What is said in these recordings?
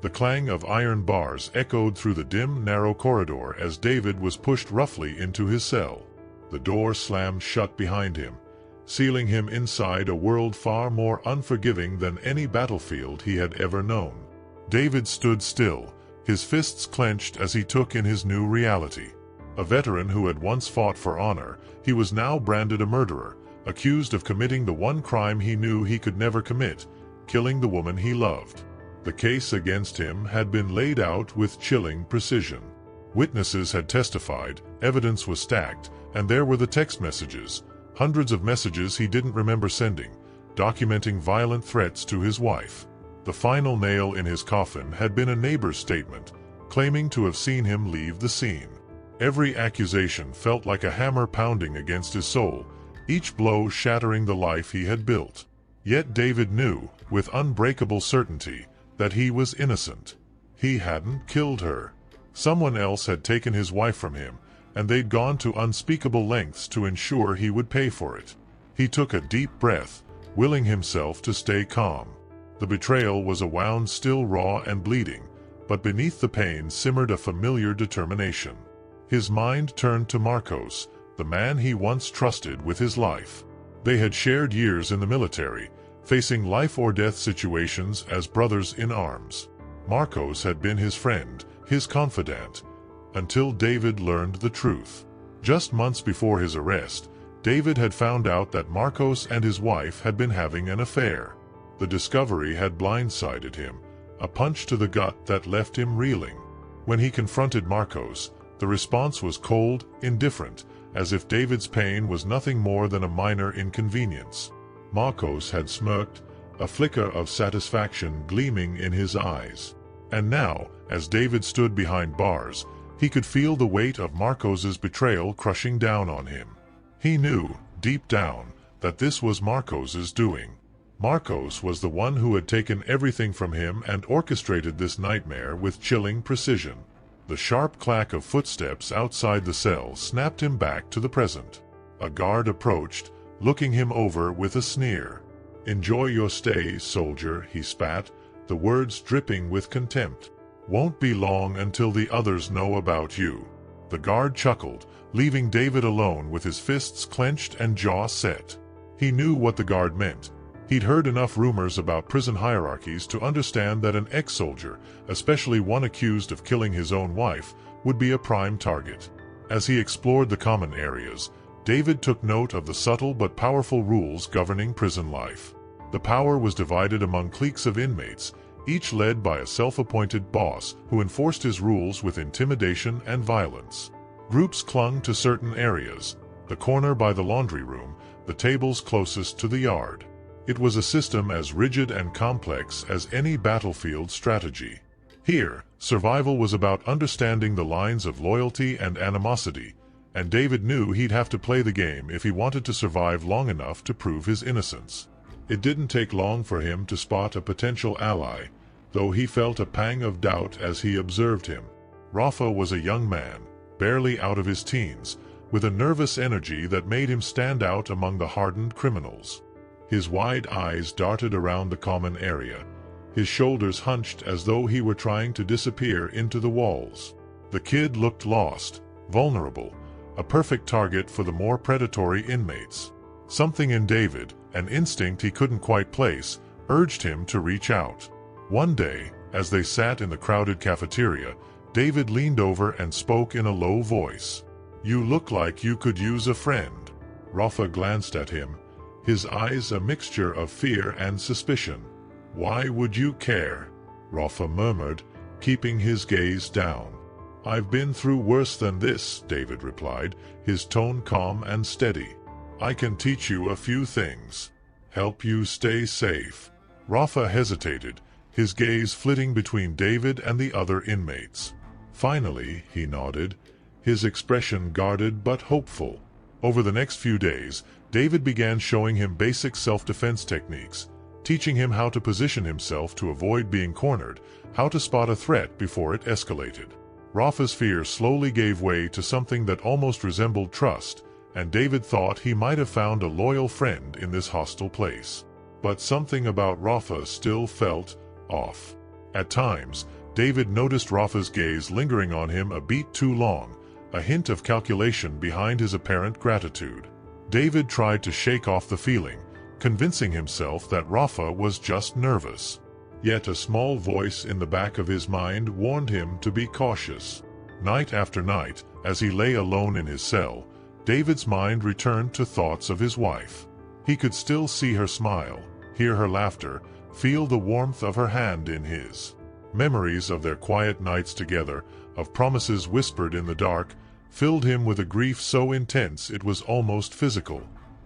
The clang of iron bars echoed through the dim, narrow corridor as David was pushed roughly into his cell. The door slammed shut behind him, sealing him inside a world far more unforgiving than any battlefield he had ever known. David stood still, his fists clenched as he took in his new reality. A veteran who had once fought for honor, he was now branded a murderer, accused of committing the one crime he knew he could never commit, killing the woman he loved. The case against him had been laid out with chilling precision. Witnesses had testified, evidence was stacked, and there were the text messages, hundreds of messages he didn't remember sending, documenting violent threats to his wife. The final nail in his coffin had been a neighbor's statement, claiming to have seen him leave the scene. Every accusation felt like a hammer pounding against his soul, each blow shattering the life he had built. Yet David knew, with unbreakable certainty, that he was innocent. He hadn't killed her. Someone else had taken his wife from him, and they'd gone to unspeakable lengths to ensure he would pay for it. He took a deep breath, willing himself to stay calm. The betrayal was a wound still raw and bleeding, but beneath the pain simmered a familiar determination. His mind turned to Marcos, the man he once trusted with his life. They had shared years in the military, facing life-or-death situations as brothers in arms. Marcos had been his friend, his confidant, until David learned the truth. Just months before his arrest, David had found out that Marcos and his wife had been having an affair. The discovery had blindsided him, a punch to the gut that left him reeling. When he confronted Marcos, the response was cold, indifferent, as if David's pain was nothing more than a minor inconvenience. Marcos had smirked, a flicker of satisfaction gleaming in his eyes. And now, as David stood behind bars, he could feel the weight of Marcos's betrayal crushing down on him. He knew, deep down, that this was Marcos's doing. Marcos was the one who had taken everything from him and orchestrated this nightmare with chilling precision. The sharp clack of footsteps outside the cell snapped him back to the present. A guard approached, looking him over with a sneer. "Enjoy your stay, soldier," he spat, the words dripping with contempt. "Won't be long until the others know about you." The guard chuckled, leaving David alone with his fists clenched and jaw set. He knew what the guard meant. He'd heard enough rumors about prison hierarchies to understand that an ex-soldier, especially one accused of killing his own wife, would be a prime target. As he explored the common areas, David took note of the subtle but powerful rules governing prison life. The power was divided among cliques of inmates, each led by a self-appointed boss who enforced his rules with intimidation and violence. Groups clung to certain areas, the corner by the laundry room, the tables closest to the yard. It was a system as rigid and complex as any battlefield strategy. Here, survival was about understanding the lines of loyalty and animosity, and David knew he'd have to play the game if he wanted to survive long enough to prove his innocence. It didn't take long for him to spot a potential ally, though he felt a pang of doubt as he observed him. Rafa was a young man, barely out of his teens, with a nervous energy that made him stand out among the hardened criminals. His wide eyes darted around the common area, his shoulders hunched as though he were trying to disappear into the walls. The kid looked lost, vulnerable, a perfect target for the more predatory inmates. Something in David, an instinct he couldn't quite place, urged him to reach out. One day, as they sat in the crowded cafeteria, David leaned over and spoke in a low voice. "You look like you could use a friend." Rafa glanced at him, his eyes a mixture of fear and suspicion. "Why would you care?" Rafa murmured, keeping his gaze down. "I've been through worse than this," David replied, his tone calm and steady. "I can teach you a few things. Help you stay safe." Rafa hesitated, his gaze flitting between David and the other inmates. Finally, he nodded, his expression guarded but hopeful. Over the next few days, David began showing him basic self-defense techniques, teaching him how to position himself to avoid being cornered, how to spot a threat before it escalated. Rafa's fear slowly gave way to something that almost resembled trust, and David thought he might have found a loyal friend in this hostile place. But something about Rafa still felt off. At times, David noticed Rafa's gaze lingering on him a beat too long, a hint of calculation behind his apparent gratitude. David tried to shake off the feeling, convincing himself that Rafa was just nervous. Yet a small voice in the back of his mind warned him to be cautious. Night after night, as he lay alone in his cell, David's mind returned to thoughts of his wife. He could still see her smile, hear her laughter, feel the warmth of her hand in his. Memories of their quiet nights together, of promises whispered in the dark, filled him with a grief so intense it was almost physical.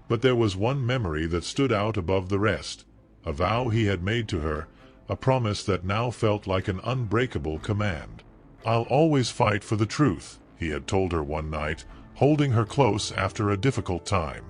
But there was one memory that stood out above the rest, a vow he had made to her, a promise that now felt like an unbreakable command. "I'll always fight for the truth," he had told her one night, holding her close after a difficult time.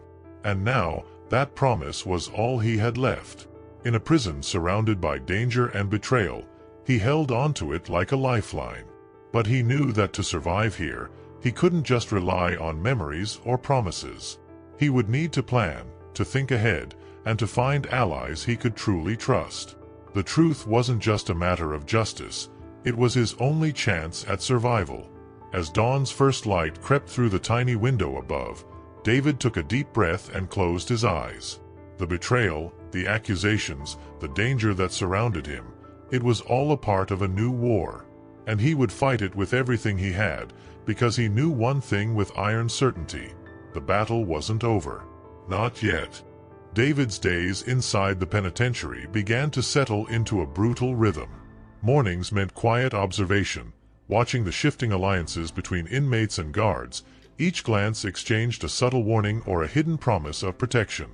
And now, that promise was all he had left. In a prison surrounded by danger and betrayal, he held onto it like a lifeline. But he knew that to survive here, he couldn't just rely on memories or promises. He would need to plan, to think ahead, and to find allies he could truly trust. The truth wasn't just a matter of justice, it was his only chance at survival. As dawn's first light crept through the tiny window above, David took a deep breath and closed his eyes. The betrayal, the accusations, the danger that surrounded him, it was all a part of a new war. And he would fight it with everything he had, because he knew one thing with iron certainty: the battle wasn't over. Not yet. David's days inside the penitentiary began to settle into a brutal rhythm. Mornings meant quiet observation, watching the shifting alliances between inmates and guards. Each glance exchanged a subtle warning or a hidden promise of protection.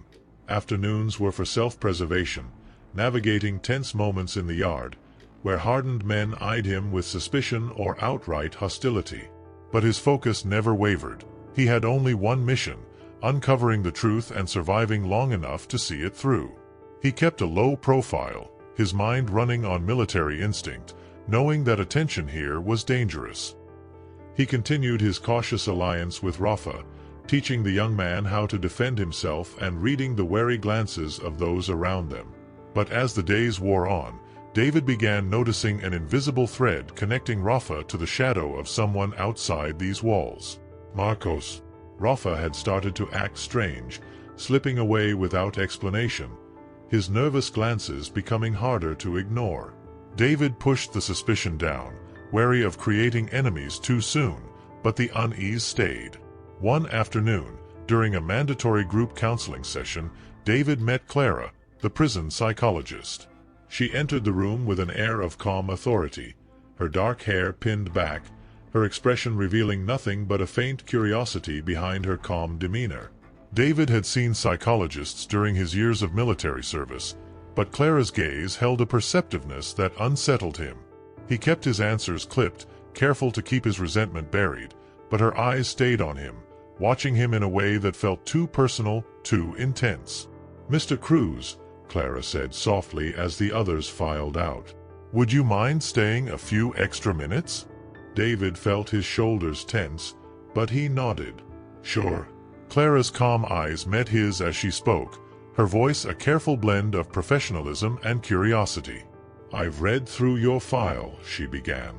Afternoons were for self-preservation, navigating tense moments in the yard, where hardened men eyed him with suspicion or outright hostility. But his focus never wavered. He had only one mission: uncovering the truth and surviving long enough to see it through. He kept a low profile, his mind running on military instinct, knowing that attention here was dangerous. He continued his cautious alliance with Rafa, teaching the young man how to defend himself and reading the wary glances of those around them. But as the days wore on, David began noticing an invisible thread connecting Rafa to the shadow of someone outside these walls. Marcos. Rafa had started to act strange, slipping away without explanation, his nervous glances becoming harder to ignore. David pushed the suspicion down, wary of creating enemies too soon, but the unease stayed. One afternoon, during a mandatory group counseling session, David met Clara, the prison psychologist. She entered the room with an air of calm authority, her dark hair pinned back, her expression revealing nothing but a faint curiosity behind her calm demeanor. David had seen psychologists during his years of military service, but Clara's gaze held a perceptiveness that unsettled him. He kept his answers clipped, careful to keep his resentment buried, but her eyes stayed on him, watching him in a way that felt too personal, too intense. "Mr. Cruz," Clara said softly as the others filed out, "would you mind staying a few extra minutes?" David felt his shoulders tense, but he nodded. "Sure." Clara's calm eyes met his as she spoke, her voice a careful blend of professionalism and curiosity. "I've read through your file," she began.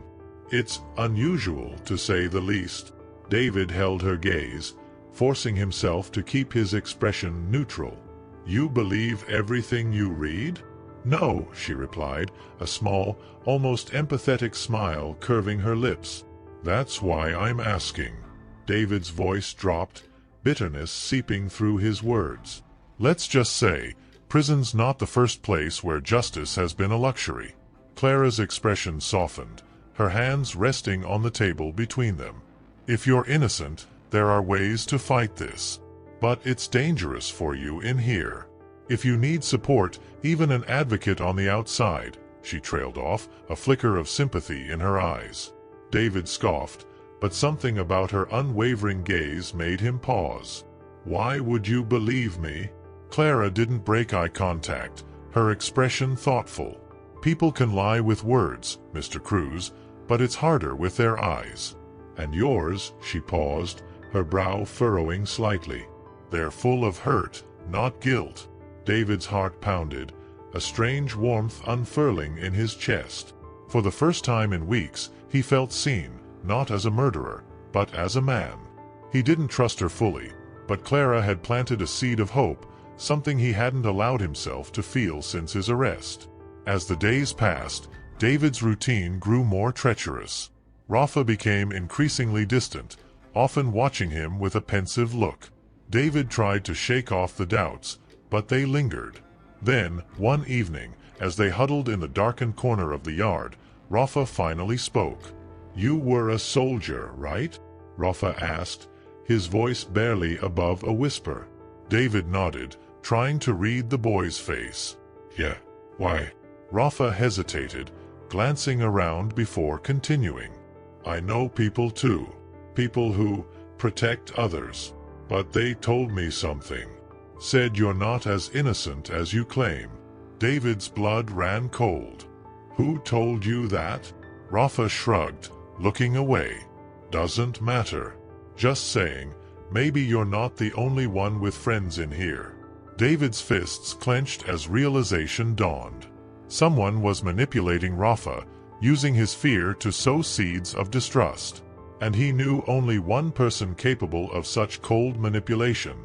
"It's unusual, to say the least." David held her gaze, forcing himself to keep his expression neutral. "You believe everything you read?" "No," she replied, a small, almost empathetic smile curving her lips. "That's why I'm asking." David's voice dropped, bitterness seeping through his words. "Let's just say, prison's not the first place where justice has been a luxury." Clara's expression softened, her hands resting on the table between them. "If you're innocent, there are ways to fight this. But it's dangerous for you in here. If you need support, even an advocate on the outside," she trailed off, a flicker of sympathy in her eyes. David scoffed, but something about her unwavering gaze made him pause. "Why would you believe me?" Clara didn't break eye contact, her expression thoughtful. "People can lie with words, Mr. Cruz, but it's harder with their eyes. And yours," she paused, her brow furrowing slightly. "They're full of hurt, not guilt." David's heart pounded, a strange warmth unfurling in his chest. For the first time in weeks, he felt seen, not as a murderer, but as a man. He didn't trust her fully, but Clara had planted a seed of hope, something he hadn't allowed himself to feel since his arrest. As the days passed, David's routine grew more treacherous. Rafa became increasingly distant, often watching him with a pensive look. David tried to shake off the doubts, but they lingered. Then, one evening, as they huddled in the darkened corner of the yard, Rafa finally spoke. "You were a soldier, right?" Rafa asked, his voice barely above a whisper. David nodded, trying to read the boy's face. "Yeah, why?" Rafa hesitated, glancing around before continuing. "I know people too. People who protect others. But they told me something. Said you're not as innocent as you claim." David's blood ran cold. "Who told you that?" Rafa shrugged, looking away. "Doesn't matter. Just saying, maybe you're not the only one with friends in here." David's fists clenched as realization dawned. Someone was manipulating Rafa, using his fear to sow seeds of distrust. And he knew only one person capable of such cold manipulation: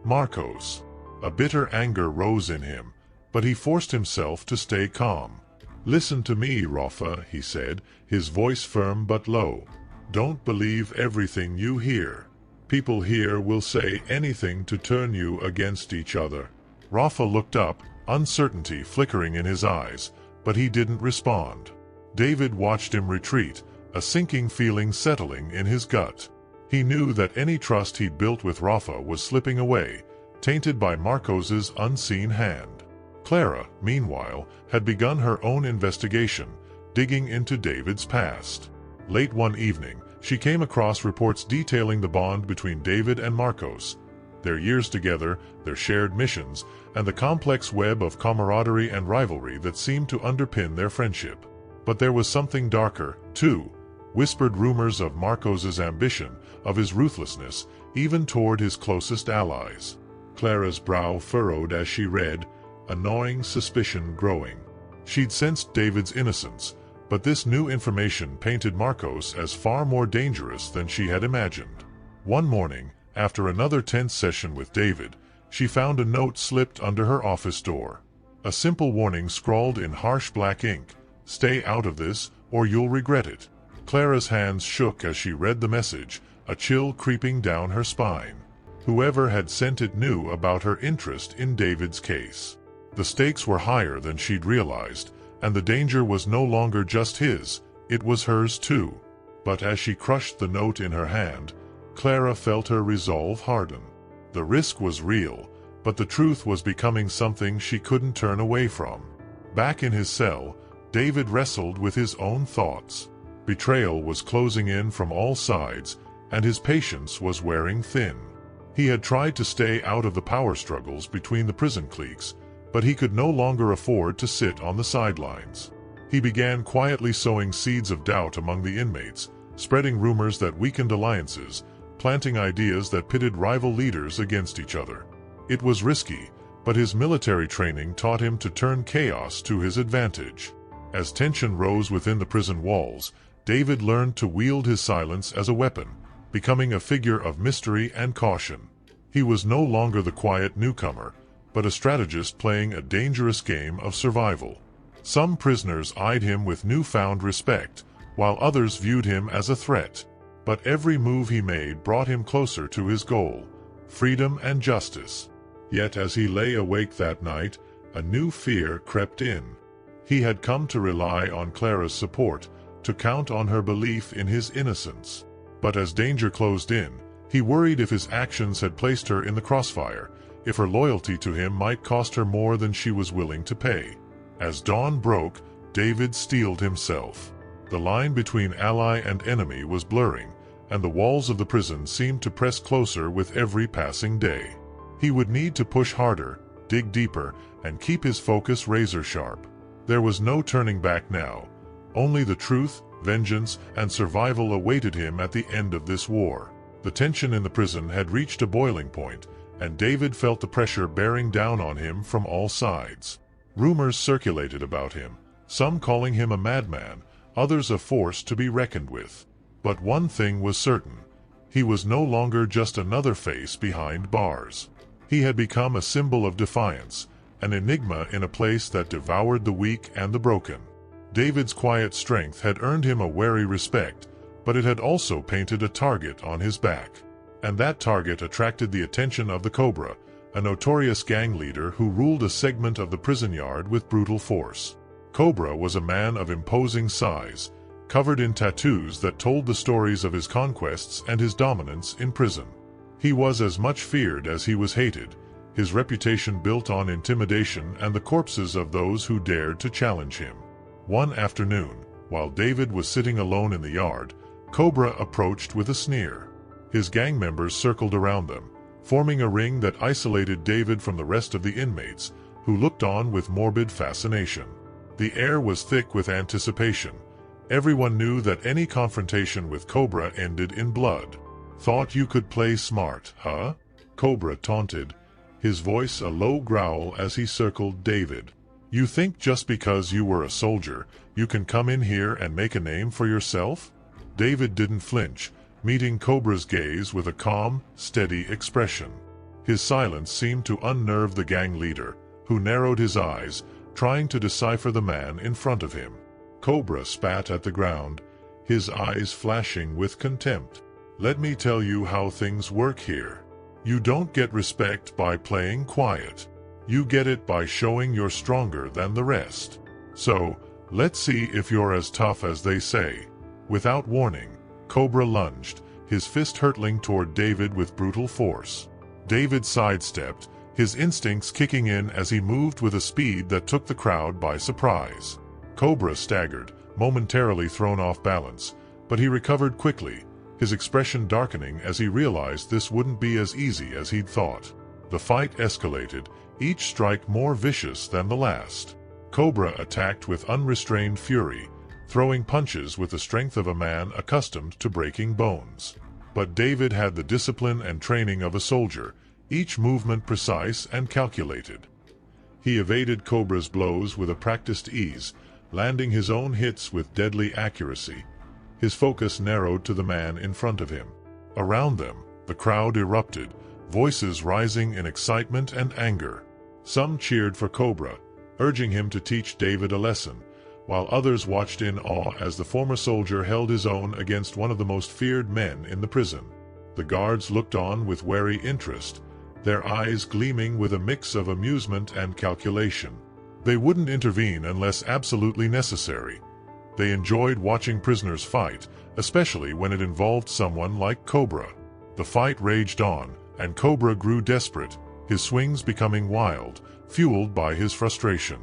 Marcos. A bitter anger rose in him, but he forced himself to stay calm. "Listen to me, Rafa," he said, his voice firm but low. "Don't believe everything you hear. People here will say anything to turn you against each other." Rafa looked up, uncertainty flickering in his eyes, but he didn't respond. David watched him retreat, a sinking feeling settling in his gut. He knew that any trust he'd built with Rafa was slipping away, tainted by Marcos's unseen hand. Clara, meanwhile, had begun her own investigation, digging into David's past. Late one evening, she came across reports detailing the bond between David and Marcos, their years together, their shared missions, and the complex web of camaraderie and rivalry that seemed to underpin their friendship. But there was something darker, too. Whispered rumors of Marcos's ambition, of his ruthlessness, even toward his closest allies. Clara's brow furrowed as she read, a gnawing suspicion growing. She'd sensed David's innocence, but this new information painted Marcos as far more dangerous than she had imagined. One morning, after another tense session with David, she found a note slipped under her office door. A simple warning scrawled in harsh black ink: "Stay out of this, or you'll regret it." Clara's hands shook as she read the message, a chill creeping down her spine. Whoever had sent it knew about her interest in David's case. The stakes were higher than she'd realized, and the danger was no longer just his, it was hers too. But as she crushed the note in her hand, Clara felt her resolve harden. The risk was real, but the truth was becoming something she couldn't turn away from. Back in his cell, David wrestled with his own thoughts. Betrayal was closing in from all sides, and his patience was wearing thin. He had tried to stay out of the power struggles between the prison cliques, but he could no longer afford to sit on the sidelines. He began quietly sowing seeds of doubt among the inmates, spreading rumors that weakened alliances, planting ideas that pitted rival leaders against each other. It was risky, but his military training taught him to turn chaos to his advantage. As tension rose within the prison walls, David learned to wield his silence as a weapon, becoming a figure of mystery and caution. He was no longer the quiet newcomer, but a strategist playing a dangerous game of survival. Some prisoners eyed him with newfound respect, while others viewed him as a threat. But every move he made brought him closer to his goal: freedom and justice. Yet as he lay awake that night, a new fear crept in. He had come to rely on Clara's support, to count on her belief in his innocence. But as danger closed in, he worried if his actions had placed her in the crossfire, if her loyalty to him might cost her more than she was willing to pay. As dawn broke, David steeled himself. The line between ally and enemy was blurring, and the walls of the prison seemed to press closer with every passing day. He would need to push harder, dig deeper, and keep his focus razor-sharp. There was no turning back now. Only the truth, vengeance, and survival awaited him at the end of this war. The tension in the prison had reached a boiling point, and David felt the pressure bearing down on him from all sides. Rumors circulated about him, some calling him a madman, others a force to be reckoned with. But one thing was certain. He was no longer just another face behind bars. He had become a symbol of defiance, an enigma in a place that devoured the weak and the broken. David's quiet strength had earned him a wary respect, but it had also painted a target on his back. And that target attracted the attention of the Cobra, a notorious gang leader who ruled a segment of the prison yard with brutal force. Cobra was a man of imposing size, covered in tattoos that told the stories of his conquests and his dominance in prison. He was as much feared as he was hated, his reputation built on intimidation and the corpses of those who dared to challenge him. One afternoon, while David was sitting alone in the yard, Cobra approached with a sneer. His gang members circled around them, forming a ring that isolated David from the rest of the inmates, who looked on with morbid fascination. The air was thick with anticipation. Everyone knew that any confrontation with Cobra ended in blood. "Thought you could play smart, huh?" Cobra taunted, his voice a low growl as he circled David. "You think just because you were a soldier, you can come in here and make a name for yourself?" David didn't flinch, meeting Cobra's gaze with a calm, steady expression. His silence seemed to unnerve the gang leader, who narrowed his eyes, trying to decipher the man in front of him. Cobra spat at the ground, his eyes flashing with contempt. "Let me tell you how things work here. You don't get respect by playing quiet. You get it by showing you're stronger than the rest. So, let's see if you're as tough as they say." Without warning, Cobra lunged, his fist hurtling toward David with brutal force. David sidestepped, his instincts kicking in as he moved with a speed that took the crowd by surprise. Cobra staggered, momentarily thrown off balance, but he recovered quickly, his expression darkening as he realized this wouldn't be as easy as he'd thought. The fight escalated, each strike more vicious than the last. Cobra attacked with unrestrained fury, throwing punches with the strength of a man accustomed to breaking bones. But David had the discipline and training of a soldier, each movement precise and calculated. He evaded Cobra's blows with a practiced ease, landing his own hits with deadly accuracy. His focus narrowed to the man in front of him. Around them, the crowd erupted, voices rising in excitement and anger. Some cheered for Cobra, urging him to teach David a lesson, while others watched in awe as the former soldier held his own against one of the most feared men in the prison. The guards looked on with wary interest, their eyes gleaming with a mix of amusement and calculation. They wouldn't intervene unless absolutely necessary. They enjoyed watching prisoners fight, especially when it involved someone like Cobra. The fight raged on, and Cobra grew desperate, his swings becoming wild, fueled by his frustration.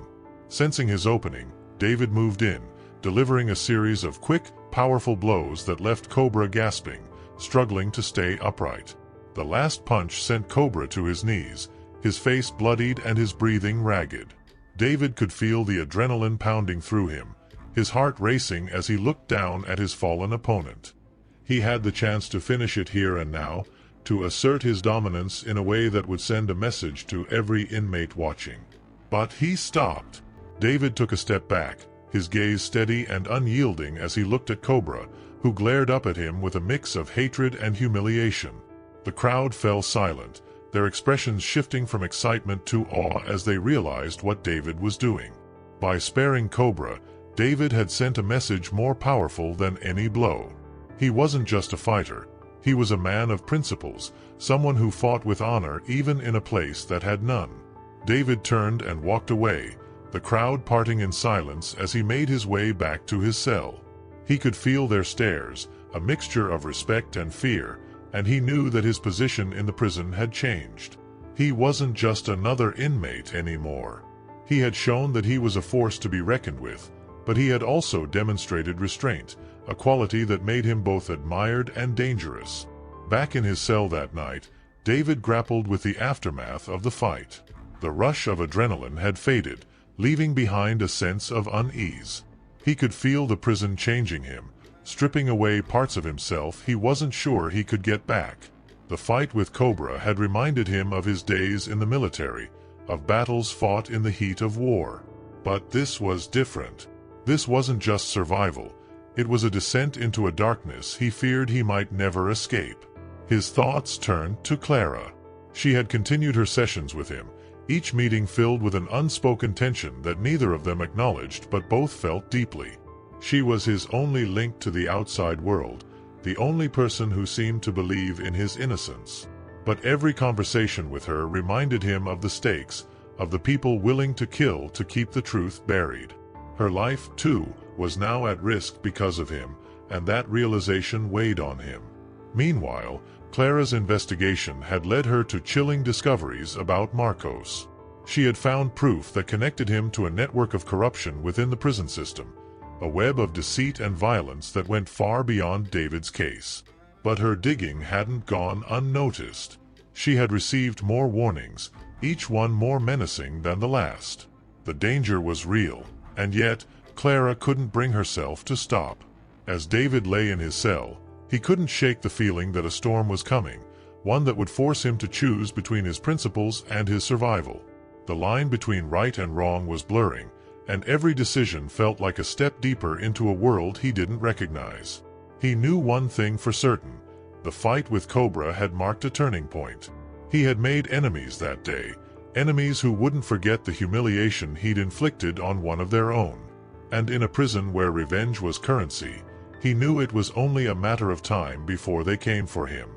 Sensing his opening, David moved in, delivering a series of quick, powerful blows that left Cobra gasping, struggling to stay upright. The last punch sent Cobra to his knees, his face bloodied and his breathing ragged. David could feel the adrenaline pounding through him, his heart racing as he looked down at his fallen opponent. He had the chance to finish it here and now, to assert his dominance in a way that would send a message to every inmate watching. But he stopped. David took a step back, his gaze steady and unyielding as he looked at Cobra, who glared up at him with a mix of hatred and humiliation. The crowd fell silent, their expressions shifting from excitement to awe as they realized what David was doing. By sparing Cobra, David had sent a message more powerful than any blow. He wasn't just a fighter. He was a man of principles, someone who fought with honor even in a place that had none. David turned and walked away, the crowd parting in silence as he made his way back to his cell. He could feel their stares, a mixture of respect and fear, and he knew that his position in the prison had changed. He wasn't just another inmate anymore. He had shown that he was a force to be reckoned with, but he had also demonstrated restraint, a quality that made him both admired and dangerous. Back in his cell that night, David grappled with the aftermath of the fight. The rush of adrenaline had faded, leaving behind a sense of unease. He could feel the prison changing him, stripping away parts of himself he wasn't sure he could get back. The fight with Cobra had reminded him of his days in the military, of battles fought in the heat of war. But this was different. This wasn't just survival. It was a descent into a darkness he feared he might never escape. His thoughts turned to Clara. She had continued her sessions with him, each meeting filled with an unspoken tension that neither of them acknowledged but both felt deeply. She was his only link to the outside world, the only person who seemed to believe in his innocence. But every conversation with her reminded him of the stakes, of the people willing to kill to keep the truth buried. Her life, too, was now at risk because of him, and that realization weighed on him. Meanwhile, Clara's investigation had led her to chilling discoveries about Marcos. She had found proof that connected him to a network of corruption within the prison system, a web of deceit and violence that went far beyond David's case. But her digging hadn't gone unnoticed. She had received more warnings, each one more menacing than the last. The danger was real, and yet Clara couldn't bring herself to stop. As David lay in his cell, he couldn't shake the feeling that a storm was coming, one that would force him to choose between his principles and his survival. The line between right and wrong was blurring, and every decision felt like a step deeper into a world he didn't recognize. He knew one thing for certain: the fight with Cobra had marked a turning point. He had made enemies that day, enemies who wouldn't forget the humiliation he'd inflicted on one of their own. And in a prison where revenge was currency, he knew it was only a matter of time before they came for him.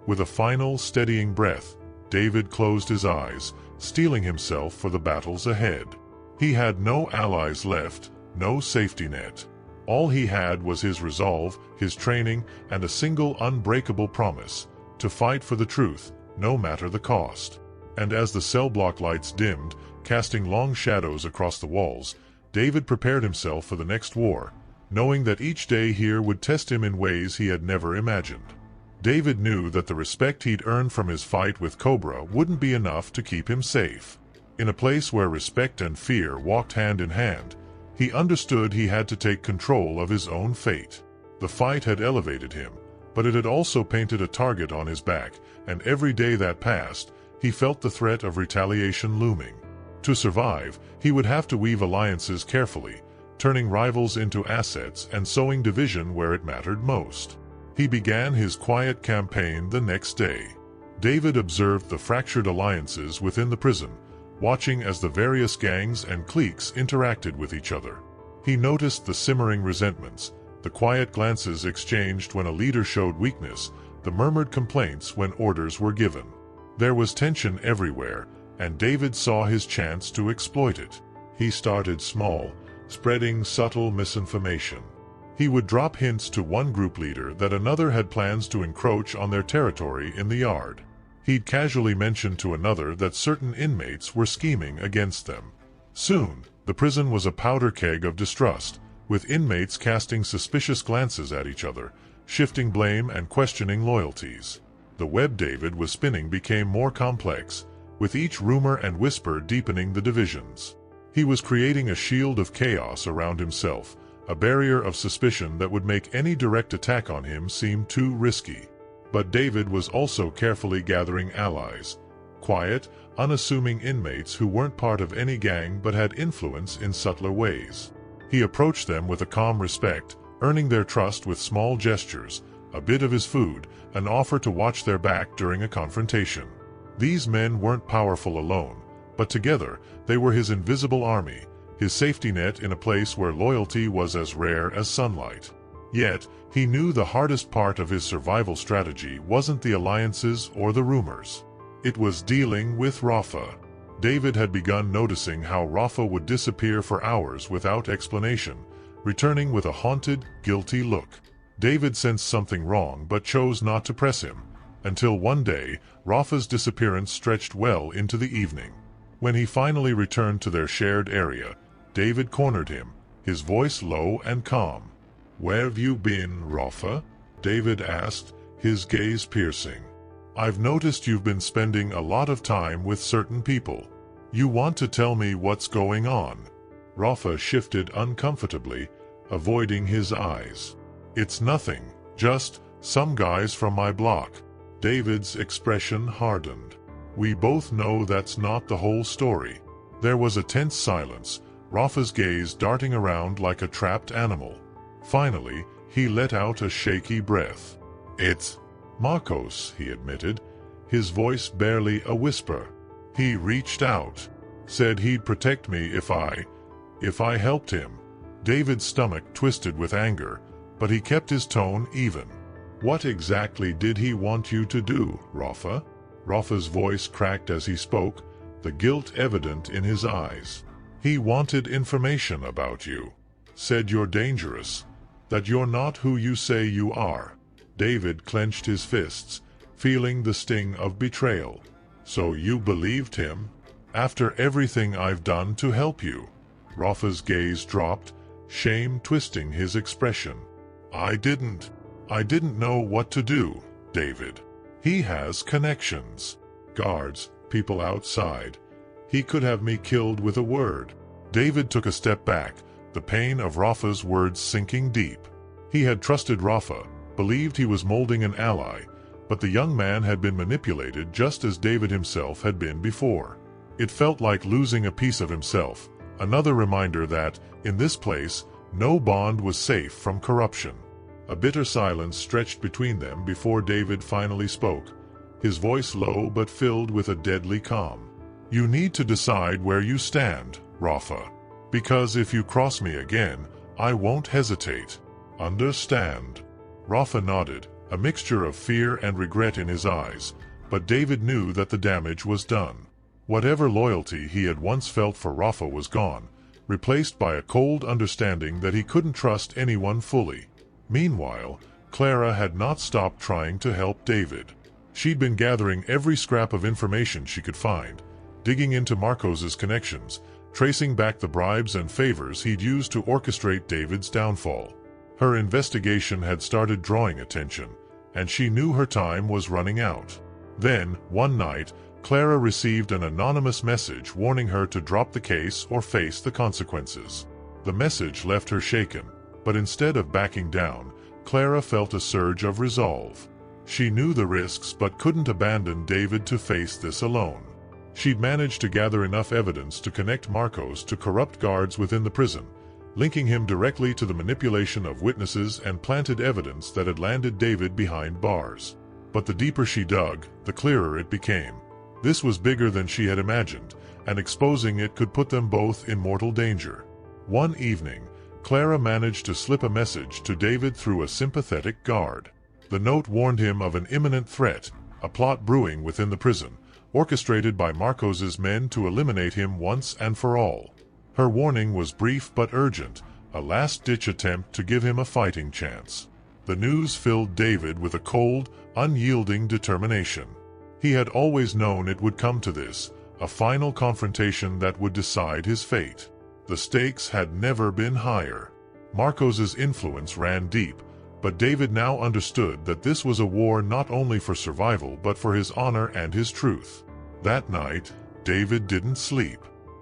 With a final, steadying breath, David closed his eyes, steeling himself for the battles ahead. He had no allies left, no safety net. All he had was his resolve, his training, and a single unbreakable promise: to fight for the truth, no matter the cost. And as the cell block lights dimmed, casting long shadows across the walls, David prepared himself for the next war, knowing that each day here would test him in ways he had never imagined. David knew that the respect he'd earned from his fight with Cobra wouldn't be enough to keep him safe. In a place where respect and fear walked hand in hand, he understood he had to take control of his own fate. The fight had elevated him, but it had also painted a target on his back, and every day that passed, he felt the threat of retaliation looming. To survive, he would have to weave alliances carefully, turning rivals into assets and sowing division where it mattered most. He began his quiet campaign the next day. David observed the fractured alliances within the prison, watching as the various gangs and cliques interacted with each other. He noticed the simmering resentments, the quiet glances exchanged when a leader showed weakness, the murmured complaints when orders were given. There was tension everywhere, and David saw his chance to exploit it. He started small, spreading subtle misinformation. He would drop hints to one group leader that another had plans to encroach on their territory in the yard. He'd casually mention to another that certain inmates were scheming against them. Soon, the prison was a powder keg of distrust, with inmates casting suspicious glances at each other, shifting blame and questioning loyalties. The web David was spinning became more complex, with each rumor and whisper deepening the divisions. He was creating a shield of chaos around himself, a barrier of suspicion that would make any direct attack on him seem too risky. But David was also carefully gathering allies, quiet, unassuming inmates who weren't part of any gang but had influence in subtler ways. He approached them with a calm respect, earning their trust with small gestures, a bit of his food, an offer to watch their back during a confrontation. These men weren't powerful alone, but together they were his invisible army, his safety net in a place where loyalty was as rare as sunlight. Yet, he knew the hardest part of his survival strategy wasn't the alliances or the rumors. It was dealing with Rafa. David had begun noticing how Rafa would disappear for hours without explanation, returning with a haunted, guilty look. David sensed something wrong but chose not to press him, until one day, Rafa's disappearance stretched well into the evening. When he finally returned to their shared area, David cornered him, his voice low and calm. "Where have you been, Rafa?" David asked, his gaze piercing. "I've noticed you've been spending a lot of time with certain people. You want to tell me what's going on?" Rafa shifted uncomfortably, avoiding his eyes. "It's nothing, just some guys from my block." David's expression hardened. "We both know that's not the whole story." There was a tense silence, Rafa's gaze darting around like a trapped animal. Finally, he let out a shaky breath. "It's Marcos," he admitted, his voice barely a whisper. "He reached out, said he'd protect me if I helped him." David's stomach twisted with anger, but he kept his tone even. "What exactly did he want you to do, Rafa?" Rafa's voice cracked as he spoke, the guilt evident in his eyes. "He wanted information about you. Said you're dangerous, that you're not who you say you are." David clenched his fists, feeling the sting of betrayal. "So you believed him? After everything I've done to help you?" Rafa's gaze dropped, shame twisting his expression. I didn't know what to do, David. He has connections. Guards, people outside. He could have me killed with a word." David took a step back, the pain of Rafa's words sinking deep. He had trusted Rafa, believed he was molding an ally, but the young man had been manipulated just as David himself had been before. It felt like losing a piece of himself, another reminder that, in this place, no bond was safe from corruption. A bitter silence stretched between them before David finally spoke, his voice low but filled with a deadly calm. "You need to decide where you stand, Rafa. Because if you cross me again, I won't hesitate. Understand?" Rafa nodded, a mixture of fear and regret in his eyes, but David knew that the damage was done. Whatever loyalty he had once felt for Rafa was gone, replaced by a cold understanding that he couldn't trust anyone fully. Meanwhile, Clara had not stopped trying to help David. She'd been gathering every scrap of information she could find, digging into Marcos's connections, tracing back the bribes and favors he'd used to orchestrate David's downfall. Her investigation had started drawing attention, and she knew her time was running out. Then, one night, Clara received an anonymous message warning her to drop the case or face the consequences. The message left her shaken, but instead of backing down, Clara felt a surge of resolve. She knew the risks but couldn't abandon David to face this alone. She'd managed to gather enough evidence to connect Marcos to corrupt guards within the prison, linking him directly to the manipulation of witnesses and planted evidence that had landed David behind bars. But the deeper she dug, the clearer it became. This was bigger than she had imagined, and exposing it could put them both in mortal danger. One evening, Clara managed to slip a message to David through a sympathetic guard. The note warned him of an imminent threat, a plot brewing within the prison, orchestrated by Marcos's men to eliminate him once and for all. Her warning was brief but urgent, a last-ditch attempt to give him a fighting chance. The news filled David with a cold, unyielding determination. He had always known it would come to this, a final confrontation that would decide his fate. The stakes had never been higher. Marcos's influence ran deep, but David now understood that this was a war not only for survival but for his honor and his truth. That night, David didn't sleep.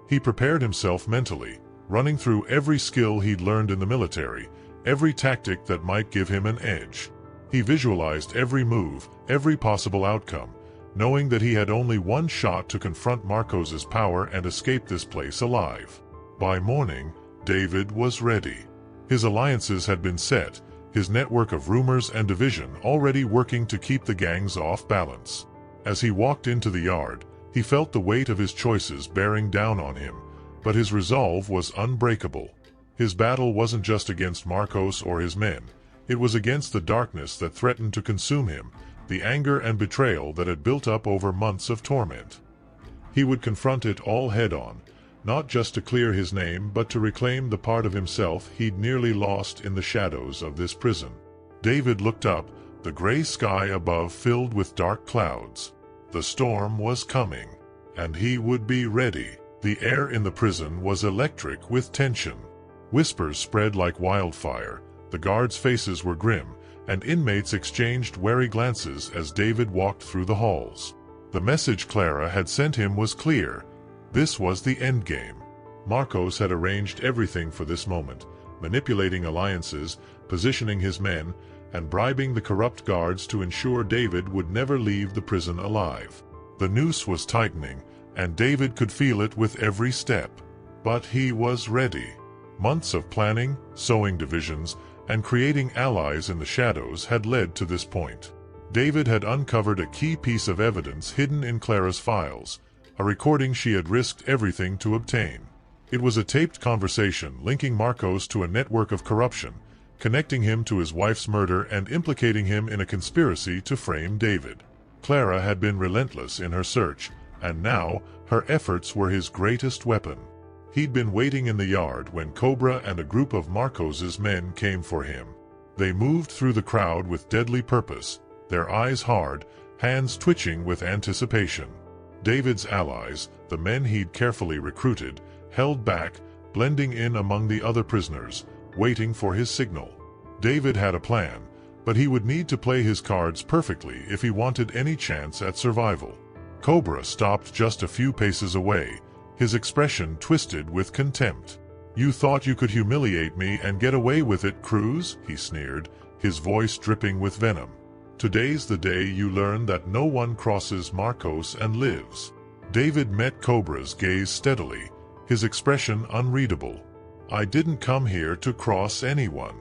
He prepared himself mentally, running through every skill he'd learned in the military, every tactic that might give him an edge. He visualized every move, every possible outcome, knowing that he had only one shot to confront Marcos's power and escape this place alive. By morning, David was ready. His alliances had been set, his network of rumors and division already working to keep the gangs off balance. As he walked into the yard, he felt the weight of his choices bearing down on him, but his resolve was unbreakable. His battle wasn't just against Marcos or his men, it was against the darkness that threatened to consume him, the anger and betrayal that had built up over months of torment. He would confront it all head-on, not just to clear his name but to reclaim the part of himself he'd nearly lost in the shadows of this prison. David looked up, the gray sky above filled with dark clouds. The storm was coming, and he would be ready. The air in the prison was electric with tension. Whispers spread like wildfire, the guards' faces were grim, and inmates exchanged wary glances as David walked through the halls. The message Clara had sent him was clear. This was the endgame. Marcos had arranged everything for this moment, manipulating alliances, positioning his men, and bribing the corrupt guards to ensure David would never leave the prison alive. The noose was tightening, and David could feel it with every step. But he was ready. Months of planning, sowing divisions, and creating allies in the shadows had led to this point. David had uncovered a key piece of evidence hidden in Clara's files, a recording she had risked everything to obtain. It was a taped conversation linking Marcos to a network of corruption, connecting him to his wife's murder and implicating him in a conspiracy to frame David. Clara had been relentless in her search, and now her efforts were his greatest weapon. He'd been waiting in the yard when Cobra and a group of Marcos's men came for him. They moved through the crowd with deadly purpose, their eyes hard, hands twitching with anticipation. David's allies, the men he'd carefully recruited, held back, blending in among the other prisoners, waiting for his signal. David had a plan, but he would need to play his cards perfectly if he wanted any chance at survival. Cobra stopped just a few paces away, his expression twisted with contempt. "You thought you could humiliate me and get away with it, Cruz?" he sneered, his voice dripping with venom. "Today's the day you learn that no one crosses Marcos and lives." David met Cobra's gaze steadily, his expression unreadable. "I didn't come here to cross anyone.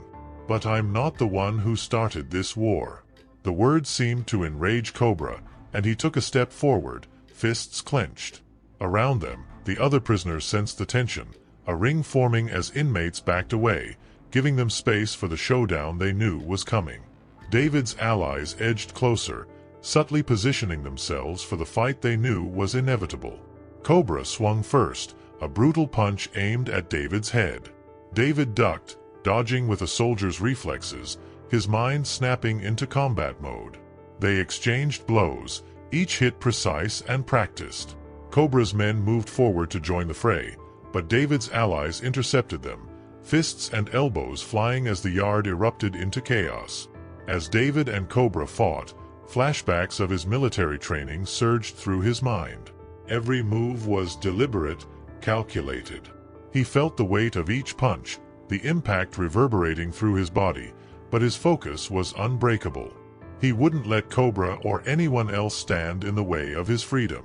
But I'm not the one who started this war." The words seemed to enrage Cobra, and he took a step forward, fists clenched. Around them, the other prisoners sensed the tension, a ring forming as inmates backed away, giving them space for the showdown they knew was coming. David's allies edged closer, subtly positioning themselves for the fight they knew was inevitable. Cobra swung first, a brutal punch aimed at David's head. David ducked, dodging with a soldier's reflexes, his mind snapping into combat mode. They exchanged blows, each hit precise and practiced. Cobra's men moved forward to join the fray, but David's allies intercepted them, fists and elbows flying as the yard erupted into chaos. As David and Cobra fought, flashbacks of his military training surged through his mind. Every move was deliberate, calculated. He felt the weight of each punch, the impact reverberating through his body, but his focus was unbreakable. He wouldn't let Cobra or anyone else stand in the way of his freedom.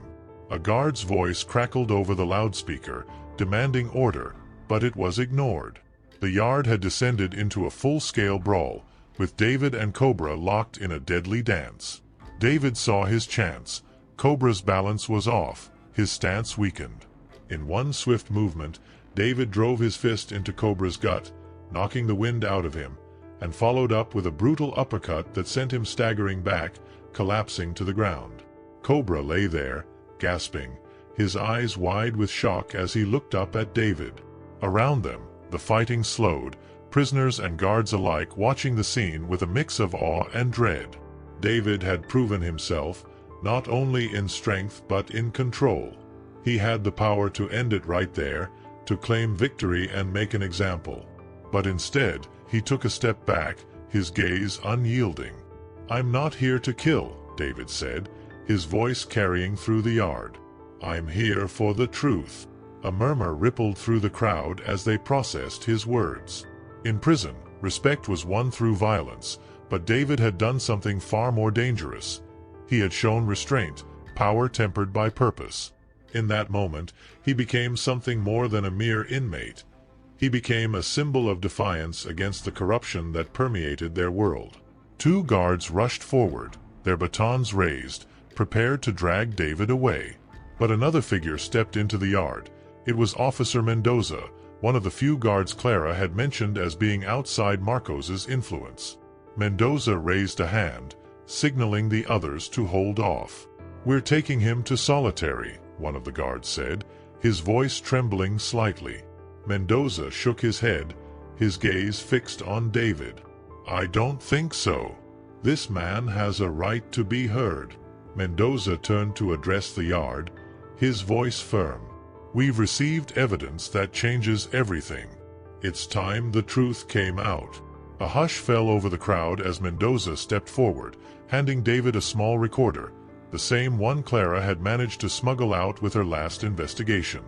A guard's voice crackled over the loudspeaker, demanding order, but it was ignored. The yard had descended into a full-scale brawl, with David and Cobra locked in a deadly dance. David saw his chance. Cobra's balance was off, his stance weakened. In one swift movement, David drove his fist into Cobra's gut, knocking the wind out of him, and followed up with a brutal uppercut that sent him staggering back, collapsing to the ground. Cobra lay there, gasping, his eyes wide with shock as he looked up at David. Around them, the fighting slowed, prisoners and guards alike watching the scene with a mix of awe and dread. David had proven himself, not only in strength but in control. He had the power to end it right there, to claim victory and make an example. But instead, he took a step back, his gaze unyielding. "I'm not here to kill," David said, his voice carrying through the yard. "I'm here for the truth." A murmur rippled through the crowd as they processed his words. In prison, respect was won through violence, but David had done something far more dangerous. He had shown restraint, power tempered by purpose. In that moment, he became something more than a mere inmate. He became a symbol of defiance against the corruption that permeated their world. Two guards rushed forward, their batons raised, prepared to drag David away. But another figure stepped into the yard. It was Officer Mendoza, one of the few guards Clara had mentioned as being outside Marcos's influence. Mendoza raised a hand, signaling the others to hold off. "We're taking him to solitary," one of the guards said, his voice trembling slightly. Mendoza shook his head, his gaze fixed on David. "I don't think so. This man has a right to be heard." Mendoza turned to address the yard, his voice firm. "We've received evidence that changes everything. It's time the truth came out." A hush fell over the crowd as Mendoza stepped forward, handing David a small recorder, the same one Clara had managed to smuggle out with her last investigation.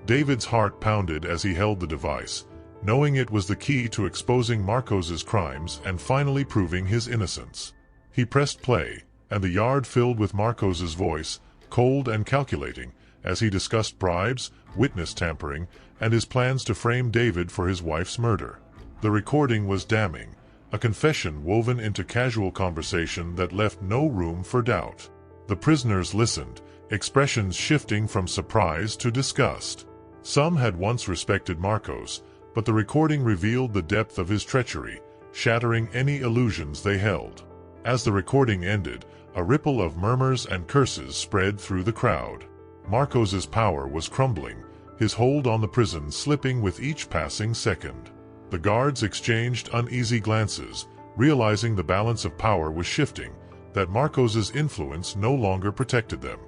David's heart pounded as he held the device, knowing it was the key to exposing Marcos's crimes and finally proving his innocence. He pressed play, and the yard filled with Marcos's voice, cold and calculating, as he discussed bribes, witness tampering, and his plans to frame David for his wife's murder. The recording was damning, a confession woven into casual conversation that left no room for doubt. The prisoners listened, expressions shifting from surprise to disgust. Some had once respected Marcos, but the recording revealed the depth of his treachery, shattering any illusions they held. As the recording ended, a ripple of murmurs and curses spread through the crowd. Marcos's power was crumbling, his hold on the prison slipping with each passing second. The guards exchanged uneasy glances, realizing the balance of power was shifting, that Marcos's influence no longer protected them.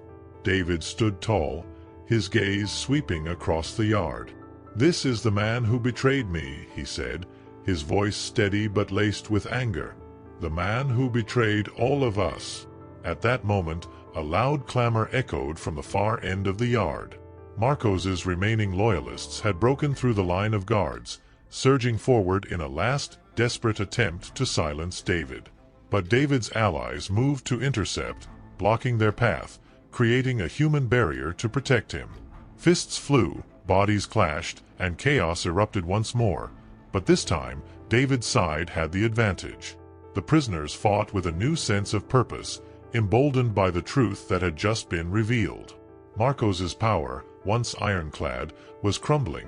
David stood tall, his gaze sweeping across the yard. "This is the man who betrayed me," he said, his voice steady but laced with anger. "The man who betrayed all of us." At that moment, a loud clamor echoed from the far end of the yard. Marcos's remaining loyalists had broken through the line of guards, surging forward in a last, desperate attempt to silence David. But David's allies moved to intercept, blocking their path, creating a human barrier to protect him. Fists flew, bodies clashed, and chaos erupted once more, but this time, David's side had the advantage. The prisoners fought with a new sense of purpose, emboldened by the truth that had just been revealed. Marcos's power, once ironclad, was crumbling,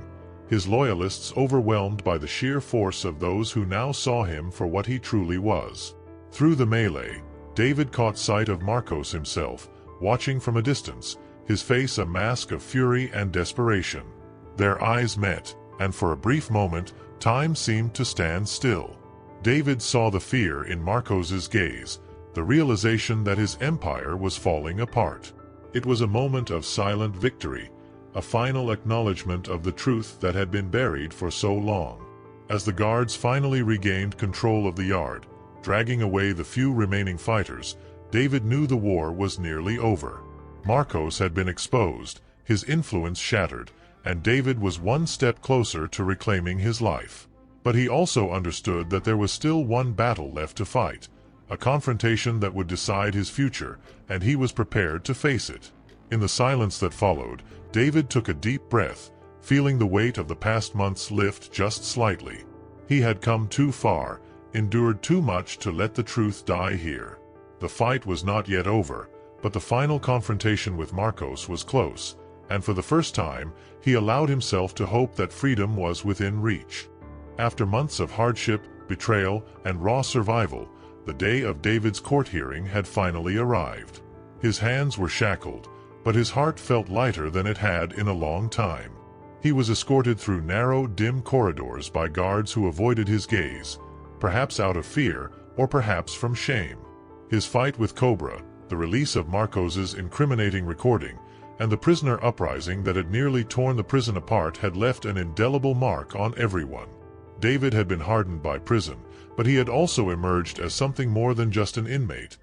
his loyalists overwhelmed by the sheer force of those who now saw him for what he truly was. Through the melee, David caught sight of Marcos himself, watching from a distance, his face a mask of fury and desperation. Their eyes met, and for a brief moment, time seemed to stand still. David saw the fear in Marcos's gaze, the realization that his empire was falling apart. It was a moment of silent victory, a final acknowledgement of the truth that had been buried for so long. As the guards finally regained control of the yard, dragging away the few remaining fighters, David knew the war was nearly over. Marcos had been exposed, his influence shattered, and David was one step closer to reclaiming his life. But he also understood that there was still one battle left to fight, a confrontation that would decide his future, and he was prepared to face it. In the silence that followed, David took a deep breath, feeling the weight of the past months lift just slightly. He had come too far, endured too much to let the truth die here. The fight was not yet over, but the final confrontation with Marcos was close, and for the first time, he allowed himself to hope that freedom was within reach. After months of hardship, betrayal, and raw survival, the day of David's court hearing had finally arrived. His hands were shackled, but his heart felt lighter than it had in a long time. He was escorted through narrow, dim corridors by guards who avoided his gaze, perhaps out of fear, or perhaps from shame. His fight with Cobra, the release of Marcos's incriminating recording, and the prisoner uprising that had nearly torn the prison apart had left an indelible mark on everyone. David had been hardened by prison, but he had also emerged as something more than just an inmate.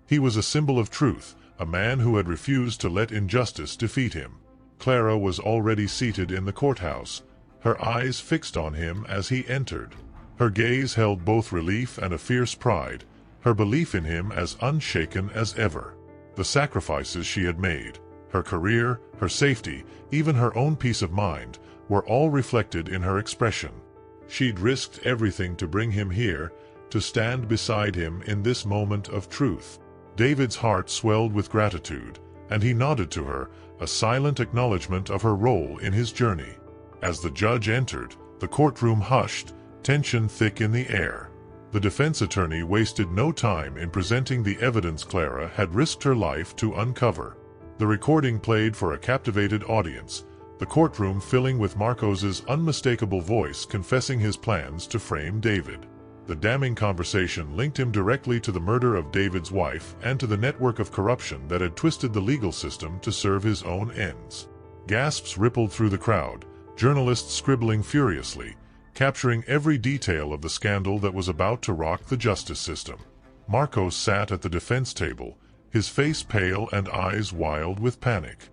He was a symbol of truth, a man who had refused to let injustice defeat him. Clara was already seated in the courthouse, her eyes fixed on him as he entered. Her gaze held both relief and a fierce pride, her belief in him as unshaken as ever. The sacrifices she had made, her career, her safety, even her own peace of mind, were all reflected in her expression. She'd risked everything to bring him here, to stand beside him in this moment of truth. David's heart swelled with gratitude, and he nodded to her, a silent acknowledgement of her role in his journey. As the judge entered, the courtroom hushed, tension thick in the air. The defense attorney wasted no time in presenting the evidence Clara had risked her life to uncover. The recording played for a captivated audience, the courtroom filling with Marcos's unmistakable voice confessing his plans to frame David. The damning conversation linked him directly to the murder of David's wife and to the network of corruption that had twisted the legal system to serve his own ends. Gasps rippled through the crowd, journalists scribbling furiously, capturing every detail of the scandal that was about to rock the justice system. Marcos sat at the defense table, his face pale and eyes wild with panic.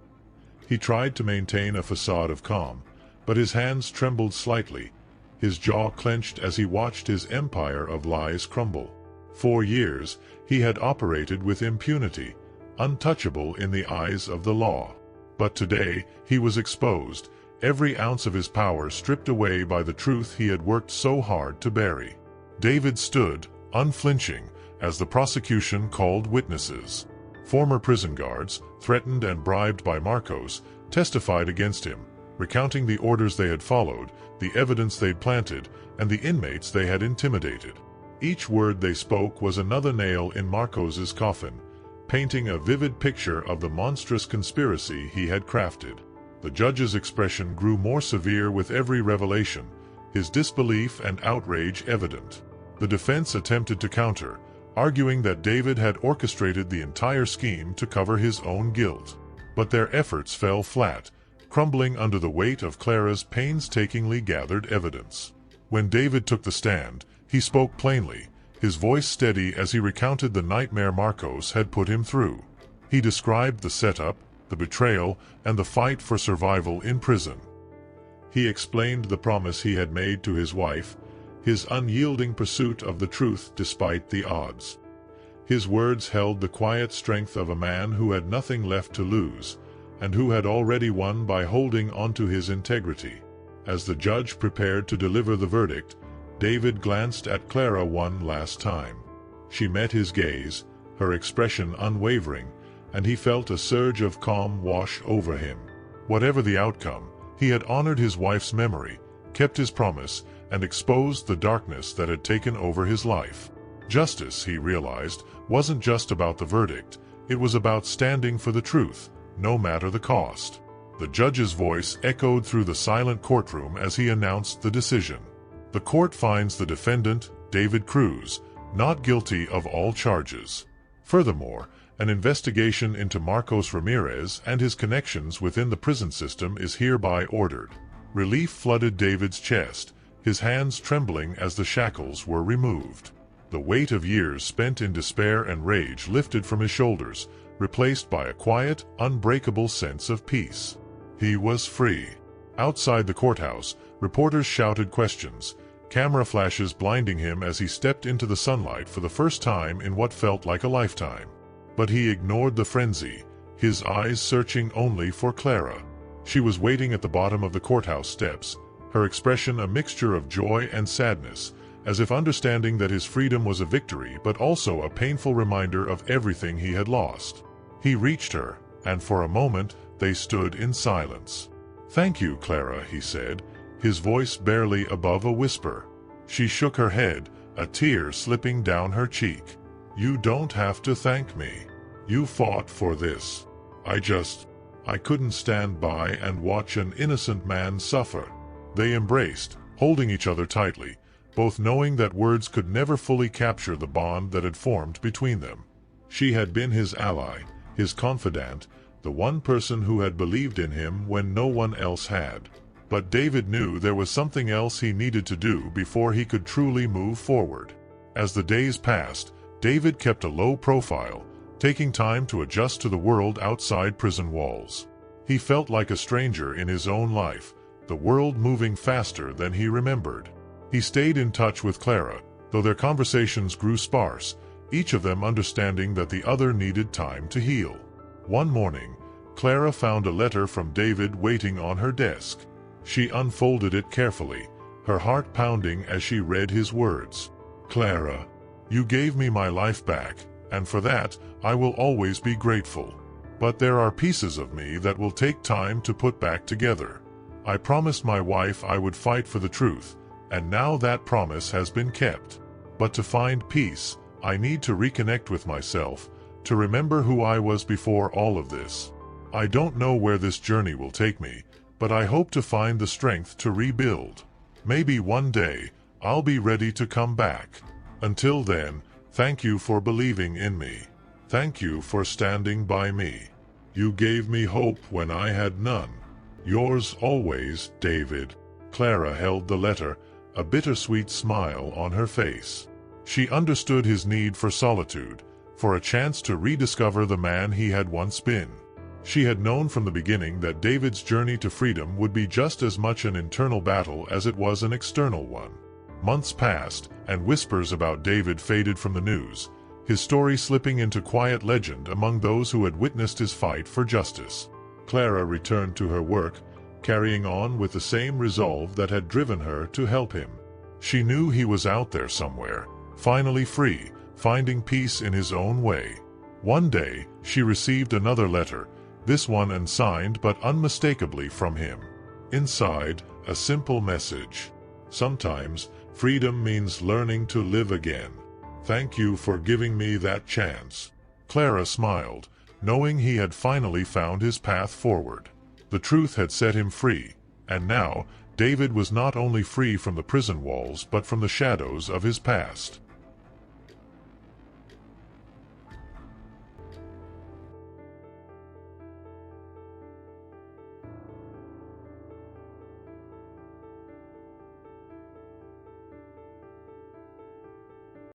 He tried to maintain a facade of calm, but his hands trembled slightly, his jaw clenched as he watched his empire of lies crumble. For years, he had operated with impunity, untouchable in the eyes of the law. But today, he was exposed, every ounce of his power stripped away by the truth he had worked so hard to bury. David stood, unflinching, as the prosecution called witnesses. Former prison guards, threatened and bribed by Marcos, testified against him, recounting the orders they had followed, the evidence they'd planted, and the inmates they had intimidated. Each word they spoke was another nail in Marcos's coffin, painting a vivid picture of the monstrous conspiracy he had crafted. The judge's expression grew more severe with every revelation, his disbelief and outrage evident. The defense attempted to counter, arguing that David had orchestrated the entire scheme to cover his own guilt. But their efforts fell flat, crumbling under the weight of Clara's painstakingly gathered evidence. When David took the stand, he spoke plainly, his voice steady as he recounted the nightmare Marcos had put him through. He described the setup, the betrayal, and the fight for survival in prison. He explained the promise he had made to his wife, his unyielding pursuit of the truth despite the odds. His words held the quiet strength of a man who had nothing left to lose, and who had already won by holding onto his integrity. As the judge prepared to deliver the verdict, David glanced at Clara one last time. She met his gaze, her expression unwavering, and he felt a surge of calm wash over him. Whatever the outcome, he had honored his wife's memory, kept his promise, and exposed the darkness that had taken over his life. Justice, he realized, wasn't just about the verdict, it was about standing for the truth, no matter the cost. The judge's voice echoed through the silent courtroom as he announced the decision. The court finds the defendant, David Cruz, not guilty of all charges. Furthermore, an investigation into Marcos Ramirez and his connections within the prison system is hereby ordered. Relief flooded David's chest, his hands trembling as the shackles were removed. The weight of years spent in despair and rage lifted from his shoulders, replaced by a quiet, unbreakable sense of peace. He was free. Outside the courthouse, reporters shouted questions, camera flashes blinding him as he stepped into the sunlight for the first time in what felt like a lifetime. But he ignored the frenzy, his eyes searching only for Clara. She was waiting at the bottom of the courthouse steps, her expression a mixture of joy and sadness, as if understanding that his freedom was a victory but also a painful reminder of everything he had lost. He reached her, and for a moment they stood in silence. "Thank you, Clara," he said, his voice barely above a whisper. She shook her head, a tear slipping down her cheek. "You don't have to thank me. You fought for this. I couldn't stand by and watch an innocent man suffer." They embraced, holding each other tightly, both knowing that words could never fully capture the bond that had formed between them. She had been his ally, his confidant, the one person who had believed in him when no one else had. But David knew there was something else he needed to do before he could truly move forward. As the days passed, David kept a low profile, taking time to adjust to the world outside prison walls. He felt like a stranger in his own life, the world moving faster than he remembered. He stayed in touch with Clara, though their conversations grew sparse, each of them understanding that the other needed time to heal. One morning, Clara found a letter from David waiting on her desk. She unfolded it carefully, her heart pounding as she read his words. "Clara, you gave me my life back, and for that, I will always be grateful. But there are pieces of me that will take time to put back together. I promised my wife I would fight for the truth, and now that promise has been kept. But to find peace, I need to reconnect with myself, to remember who I was before all of this. I don't know where this journey will take me, but I hope to find the strength to rebuild. Maybe one day, I'll be ready to come back. Until then, thank you for believing in me. Thank you for standing by me. You gave me hope when I had none. Yours always, David." Clara held the letter, a bittersweet smile on her face. She understood his need for solitude, for a chance to rediscover the man he had once been. She had known from the beginning that David's journey to freedom would be just as much an internal battle as it was an external one. Months passed, and whispers about David faded from the news, his story slipping into quiet legend among those who had witnessed his fight for justice. Clara returned to her work, carrying on with the same resolve that had driven her to help him. She knew he was out there somewhere, finally free, finding peace in his own way. One day, she received another letter, this one unsigned but unmistakably from him. Inside, a simple message. Sometimes, freedom means learning to live again. Thank you for giving me that chance. Clara smiled, knowing he had finally found his path forward. The truth had set him free, and now, David was not only free from the prison walls but from the shadows of his past.